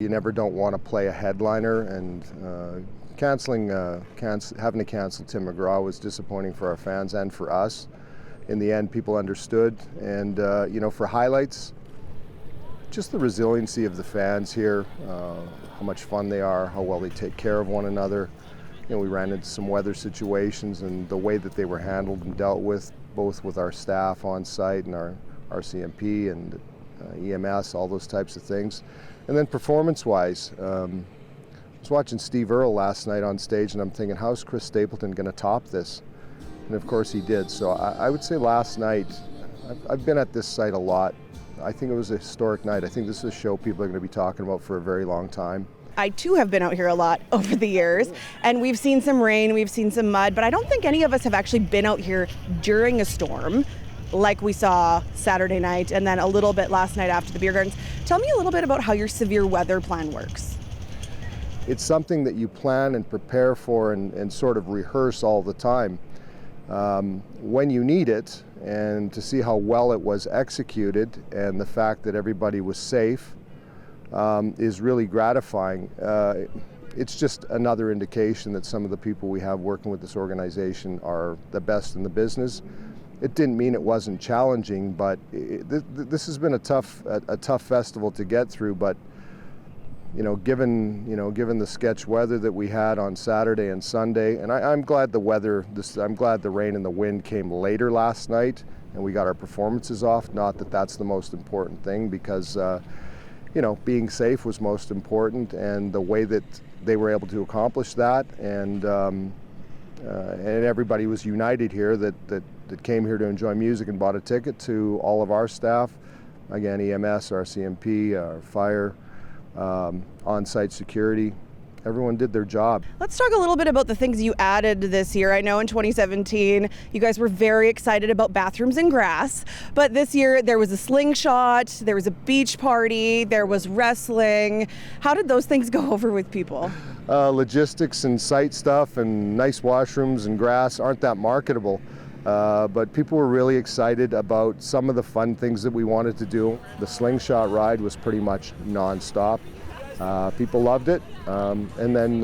you never don't want to play a headliner, and having to cancel Tim McGraw was disappointing for our fans and for us. In the end, people understood, and for highlights, just the resiliency of the fans here, how much fun they are, how well they take care of one another. We ran into some weather situations, and the way that they were handled and dealt with, both with our staff on site and our CMP and EMS, all those types of things. And then performance-wise, I was watching Steve Earle last night on stage, and I'm thinking, how's Chris Stapleton going to top this? And of course he did. So I would say last night, I've been at this site a lot. I think it was a historic night. I think this is a show people are going to be talking about for a very long time. I too have been out here a lot over the years, and we've seen some rain, we've seen some mud, but I don't think any of us have actually been out here during a storm like we saw Saturday night and then a little bit last night after the beer gardens. Tell me a little bit about how your severe weather plan works. It's something that you plan and prepare for and sort of rehearse all the time. When you need it, and to see how well it was executed and the fact that everybody was safe is really gratifying. It's just another indication that some of the people we have working with this organization are the best in the business. It didn't mean it wasn't challenging, but this has been a tough festival to get through. But given the sketch weather that we had on Saturday and Sunday, and I'm glad I'm glad the rain and the wind came later last night, and we got our performances off. Not that that's the most important thing, because being safe was most important, and the way that they were able to accomplish that, and everybody was united here that came here to enjoy music and bought a ticket, to all of our staff, again, EMS, our CMP, our fire, on-site security. Everyone did their job. Let's talk a little bit about the things you added this year. I know in 2017, you guys were very excited about bathrooms and grass, but this year there was a slingshot, there was a beach party, there was wrestling. How did those things go over with people? Logistics and site stuff and nice washrooms and grass aren't that marketable, but people were really excited about some of the fun things that we wanted to do. The slingshot ride was pretty much non-stop. People loved it, and then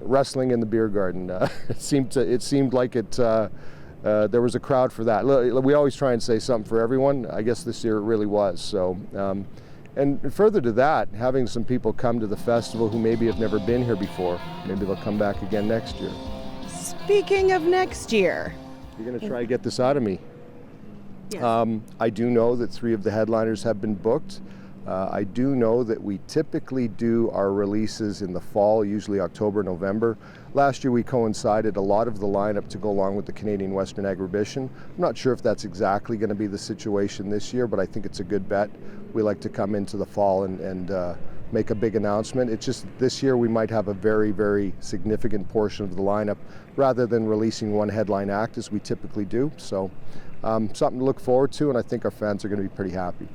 wrestling in the beer garden. It seemed like there was a crowd for that. We always try and say something for everyone. I guess this year it really was. So, and further to that, having some people come to the festival who maybe have never been here before. Maybe they'll come back again next year. Speaking of next year, you're going to try to get this out of me. Yes. I do know that 3 of the headliners have been booked. I do know that we typically do our releases in the fall, usually October, November. Last year we coincided a lot of the lineup to go along with the Canadian Western Agribition. I'm not sure if that's exactly going to be the situation this year, but I think it's a good bet. We like to come into the fall and make a big announcement. It's just this year we might have a very, very significant portion of the lineup rather than releasing one headline act as we typically do. So something to look forward to, and I think our fans are going to be pretty happy.